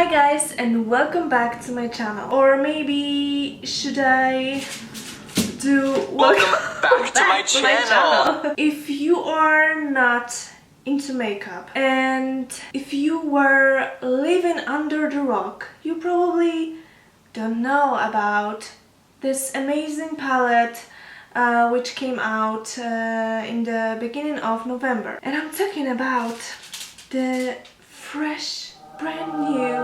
Hi guys, and welcome back to my channel. Or maybe should I do welcome back to my channel. If you are not into makeup and if you were living under the rock, you probably don't know about this amazing palette which came out in the beginning of November. And I'm talking about the fresh, brand new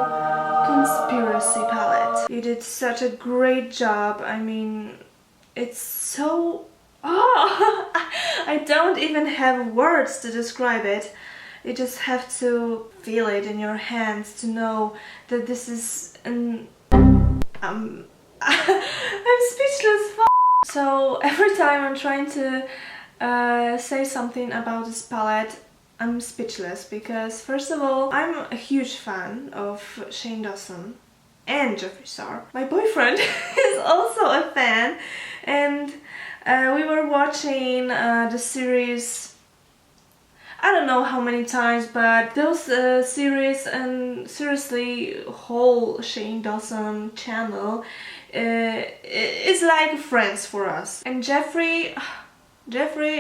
Conspiracy palette. You did such a great job. I mean, it's so... Oh, I don't even have words to describe it. You just have to feel it in your hands to know that this is an... I'm speechless. So every time I'm trying to say something about this palette, I'm speechless because first of all, I'm a huge fan of Shane Dawson and Jeffree Star. My boyfriend is also a fan, and we were watching the series I don't know how many times, but those series and seriously whole Shane Dawson channel is like friends for us. And Jeffree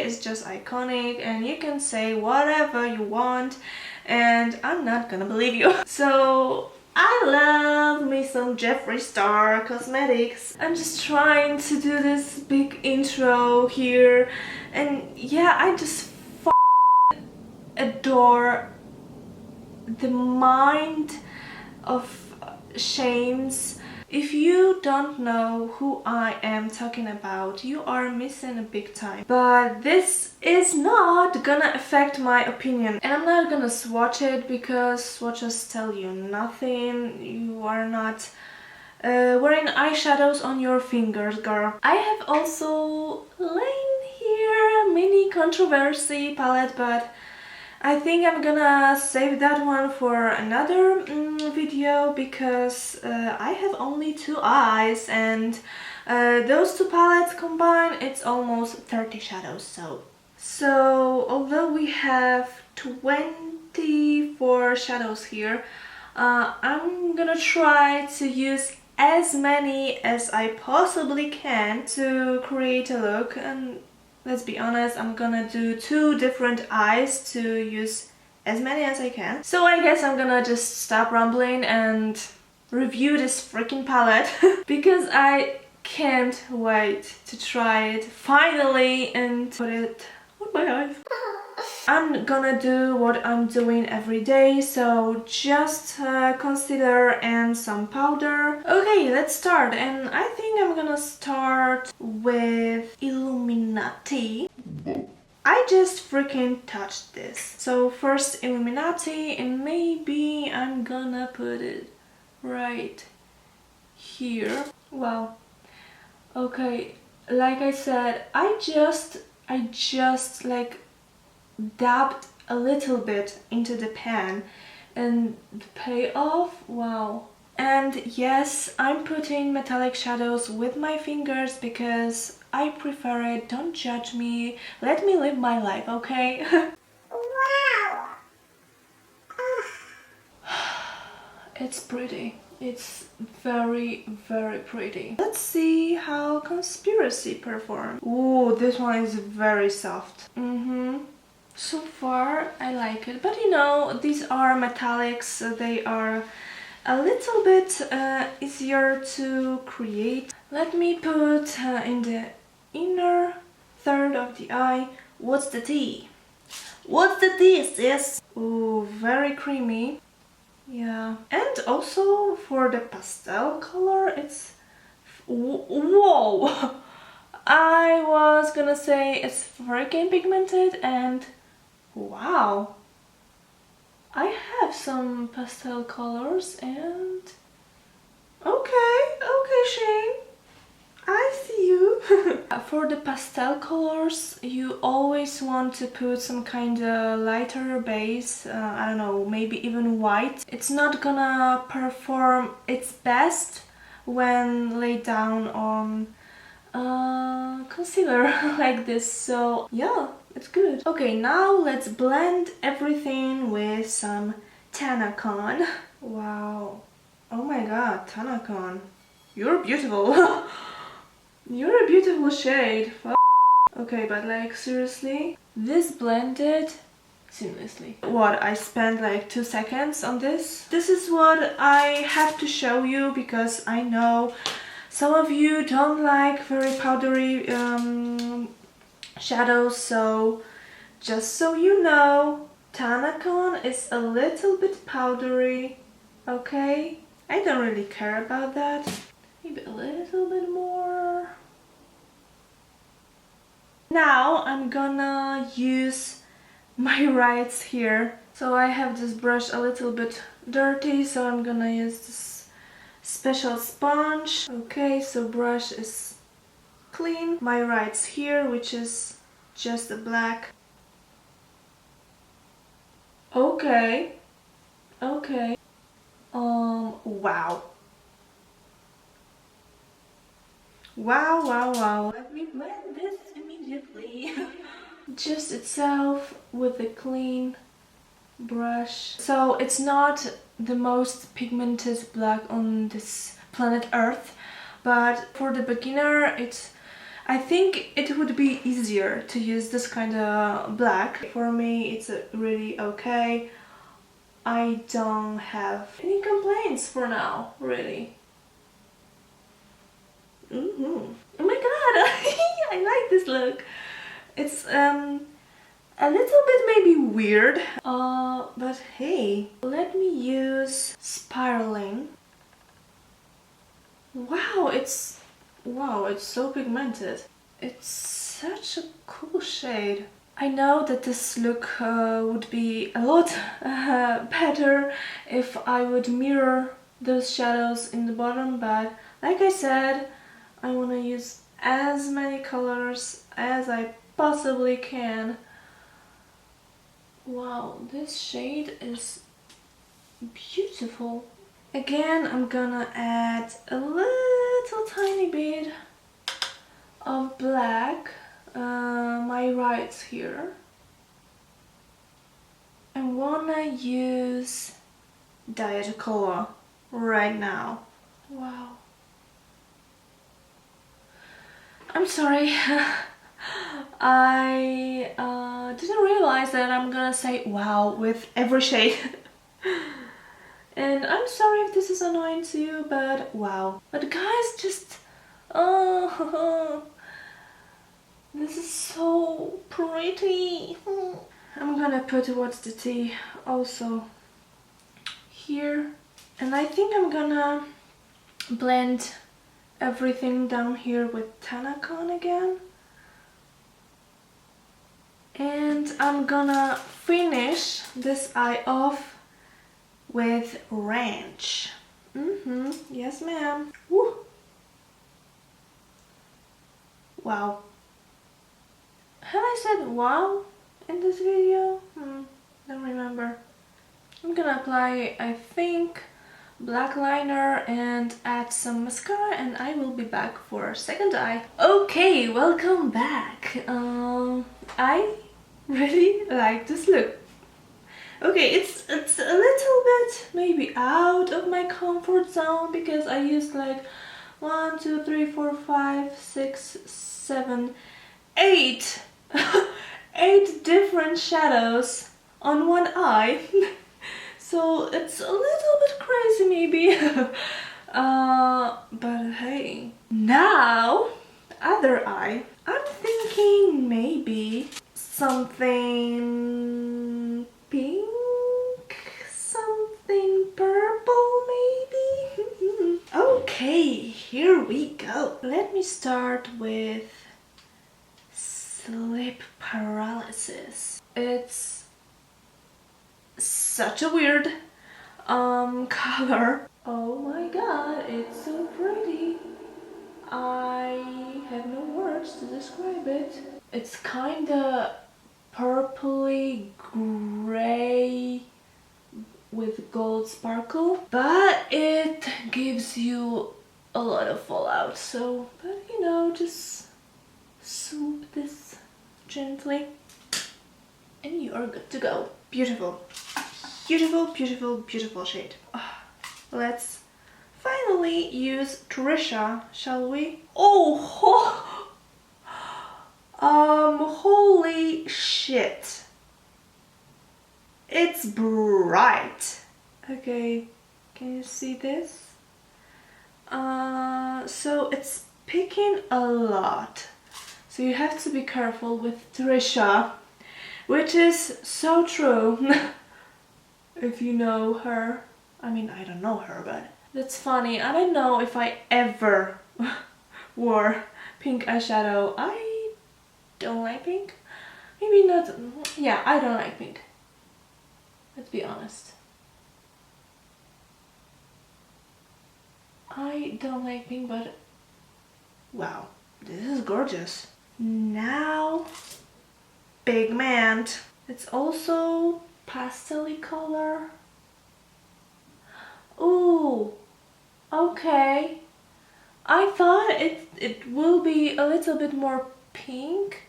is just iconic, and you can say whatever you want and I'm not gonna believe you. So I love me some Jeffree Star cosmetics. I'm just trying to do this big intro here, and yeah, I just adore the mind of Shane's. If you don't know who I am talking about, you are missing a big time. But this is not gonna affect my opinion, and I'm not gonna swatch it because swatches tell you nothing. You are not wearing eyeshadows on your fingers, girl. I have also laid here a mini controversy palette, but I think I'm gonna save that one for another video because I have only 2 eyes, and those 2 palettes combined, it's almost 30 shadows. So although we have 24 shadows here, I'm gonna try to use as many as I possibly can to create a look. And let's be honest, I'm gonna do 2 different eyes to use as many as I can. So I guess I'm gonna just stop rambling and review this freaking palette because I can't wait to try it finally and put it on my eyes. I'm gonna do what I'm doing every day, so just concealer and some powder. Okay, let's start, and I think I'm gonna start with Illuminati. I just freaking touched this. So first Illuminati, and maybe I'm gonna put it right here. Wow. Okay, like I said, I just like dabbed a little bit into the pan, and the payoff, wow. And yes, I'm putting metallic shadows with my fingers because I prefer it. Don't judge me, let me live my life, okay? Wow. It's pretty. It's very, very pretty. Let's see how Conspiracy performs. Ooh, this one is very soft. So far, I like it. But you know, these are metallics, so they are a little bit easier to create. Let me put in the inner third of the eye. What's the tea? What's the tea, sis? Ooh, very creamy. Yeah. And also for the pastel color, it's... Whoa! I was gonna say it's freaking pigmented, and wow, I have some pastel colors, and okay, Shane, I see you. For the pastel colors, you always want to put some kind of lighter base, I don't know, maybe even white. It's not gonna perform its best when laid down on concealer like this, so yeah, it's good. Okay, now let's blend everything with some Tanacon. Wow, Oh my god, Tanakon. You're beautiful. You're a beautiful shade. Okay, but like seriously, this blended seamlessly. What, I spent like 2 seconds on this? This is what I have to show you because I know some of you don't like very powdery shadows, so just so you know, Tanakon is a little bit powdery, okay? I don't really care about that. Maybe a little bit more. Now I'm gonna use my rights here. So I have this brush a little bit dirty, so I'm gonna use this special sponge. Okay, so brush is clean. My rights here, which is just a black. Okay. Okay. Wow. Wow, wow, wow. Let me blend this immediately. Just itself with a clean brush. So it's not the most pigmented black on this planet Earth, but for the beginner I think it would be easier to use this kind of black. For me it's really okay. I don't have any complaints for now, really. Oh my god, I like this look. It's a little bit maybe weird, but hey, let me use spiraling. Wow, it's so pigmented. It's such a cool shade. I know that this look would be a lot better if I would mirror those shadows in the bottom, but like I said, I want to use as many colors as I possibly can. Wow, this shade is beautiful. Again, I'm gonna add a little tiny bit of black, my rights here. I wanna use diet color right now. Wow. I'm sorry. I didn't realize that I'm gonna say wow with every shade. And I'm sorry if this is annoying to you, but wow. But guys, just... oh, this is so pretty. I'm gonna put what's the tea also here. And I think I'm gonna blend everything down here with Tanakon again. And I'm gonna finish this eye off with ranch. Yes ma'am. Woo. Wow. Have I said wow in this video? Don't remember. I'm gonna apply, I think, black liner and add some mascara, and I will be back for second eye. Okay, welcome back. I really like this look. Okay, it's a little bit maybe out of my comfort zone because I used like 1, 2, 3, 4, 5, 6, 7, 8 8 different shadows on one eye. So it's a little bit crazy maybe. But hey, now other eye. I'm thinking maybe something pink, something purple maybe. Okay, here we go. Let me start with sleep paralysis. It's such a weird color. Oh my god, it's so pretty. I have no words to describe it. It's kinda purpley gray with gold sparkle, but it gives you a lot of fallout, so, but you know, just swoop this gently and you are good to go. Beautiful. Beautiful, beautiful, beautiful shade. Let's finally use Trisha, shall we? Oh, holy shit. It's bright. Okay, can you see this? So it's picking a lot. So you have to be careful with Trisha, which is so true. If you know her. I mean, I don't know her, but that's funny. I don't know if I ever wore pink eyeshadow. I don't like pink. Maybe not. Yeah, I don't like pink. Let's be honest. I don't like pink, but wow, this is gorgeous. Now, pigment. It's also pastel-y color. Ooh, okay. I thought it will be a little bit more pink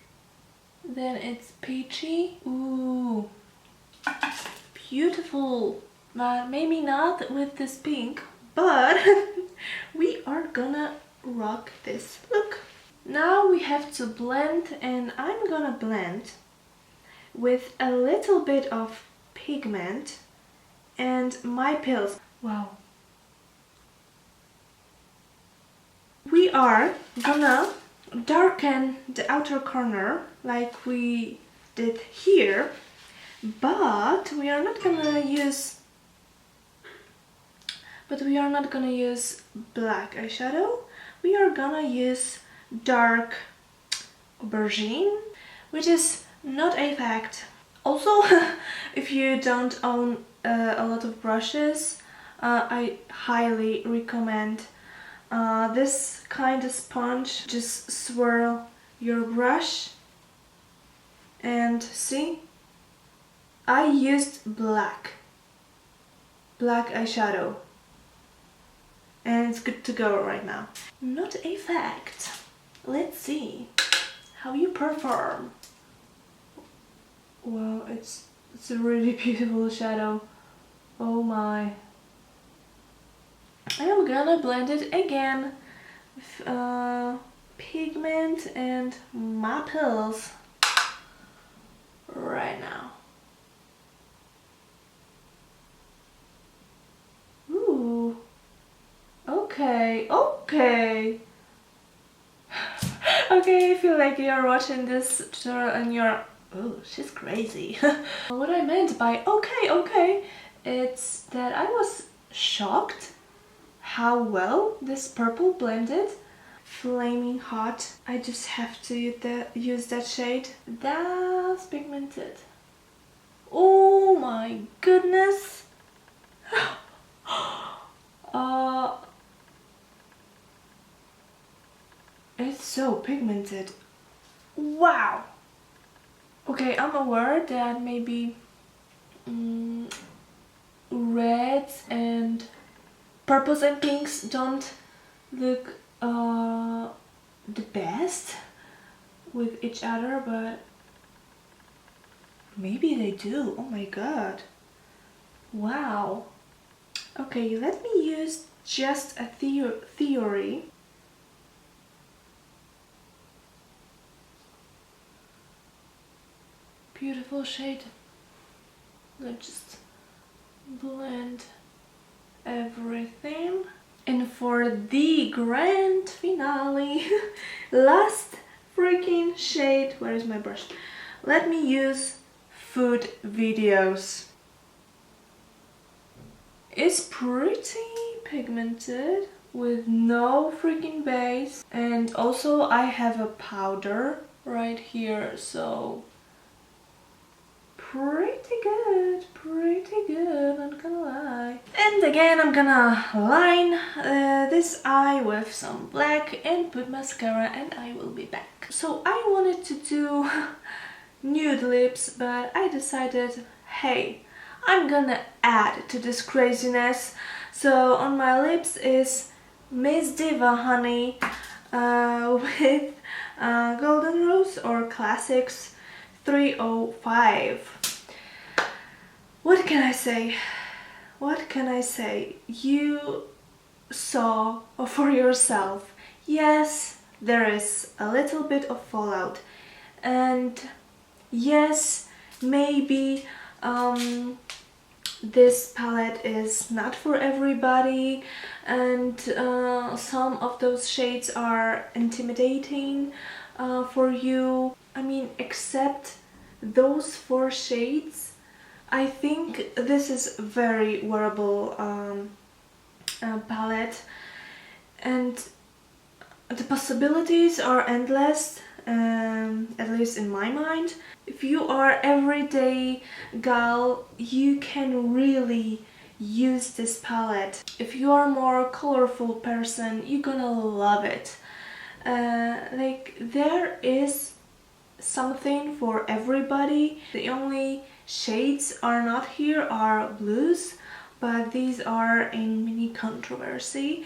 than it's peachy. Ooh, beautiful. But maybe not with this pink, but we are gonna rock this look. Now we have to blend, and I'm gonna blend with a little bit of pigment and my pills. Wow. We are gonna darken the outer corner like we did here, but we are not gonna use black eyeshadow. We are gonna use dark aubergine, which is not a fact. Also, if you don't own a lot of brushes, I highly recommend this kind of sponge. Just swirl your brush and see, I used black eyeshadow and it's good to go right now. Not a fact. Let's see how you perform. Wow, it's a really beautiful shadow. Oh my. I'm gonna blend it again with pigment and my pills right now. Ooh. Okay, okay. Okay, I feel like you're watching this tutorial and you're, oh, she's crazy. What I meant by okay, it's that I was shocked how well this purple blended. Flaming hot. I just have to use that shade. That's pigmented. Oh my goodness. It's so pigmented. Wow. Okay, I'm aware that maybe reds and purples and pinks don't look the best with each other, but maybe they do. Oh my god. Wow. Okay, let me use just a theory. Beautiful shade. Let's just blend everything. And for the grand finale, last freaking shade, where is my brush? Let me use food videos. It's pretty pigmented with no freaking base. And also I have a powder right here, so pretty good, not gonna lie. And again, I'm gonna line this eye with some black and put mascara, and I will be back. So I wanted to do nude lips, but I decided, hey, I'm gonna add to this craziness. So on my lips is Miss Diva Honey with Golden Rose or Classics 305. What can I say? You saw for yourself. Yes, there is a little bit of fallout, and yes, maybe this palette is not for everybody, and some of those shades are intimidating for you. I mean, except those 4 shades, I think this is very wearable palette, and the possibilities are endless, at least in my mind. If you are everyday gal, you can really use this palette. If you are a more colorful person, you're gonna love it. Like, there is something for everybody. The only shades are not here are blues, but these are in mini controversy.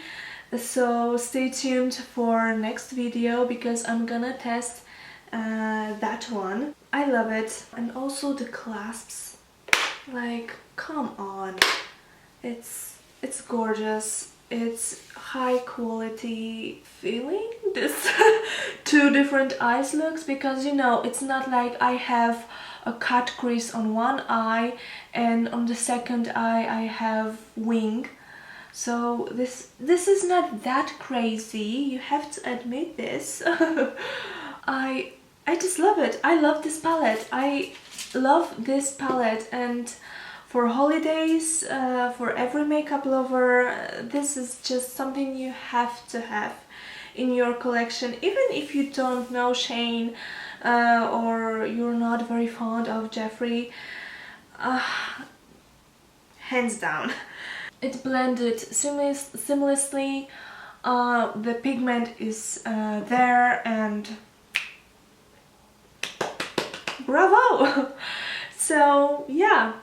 So stay tuned for next video because I'm gonna test that one. I love it. And also the clasps, like, come on, it's gorgeous. It's high quality feeling, this 2 different eyes looks, because you know, it's not like I have a cut crease on one eye and on the second eye I have wing. So this is not that crazy, you have to admit this. I just love it. I love this palette. I love this palette, and for holidays, for every makeup lover, this is just something you have to have in your collection. Even if you don't know Shane or you're not very fond of Jeffree, hands down. It blended seamlessly, the pigment is there, and bravo! So yeah,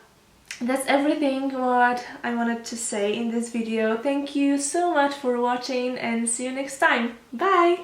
that's everything what I wanted to say in this video. Thank you so much for watching, and see you next time. Bye!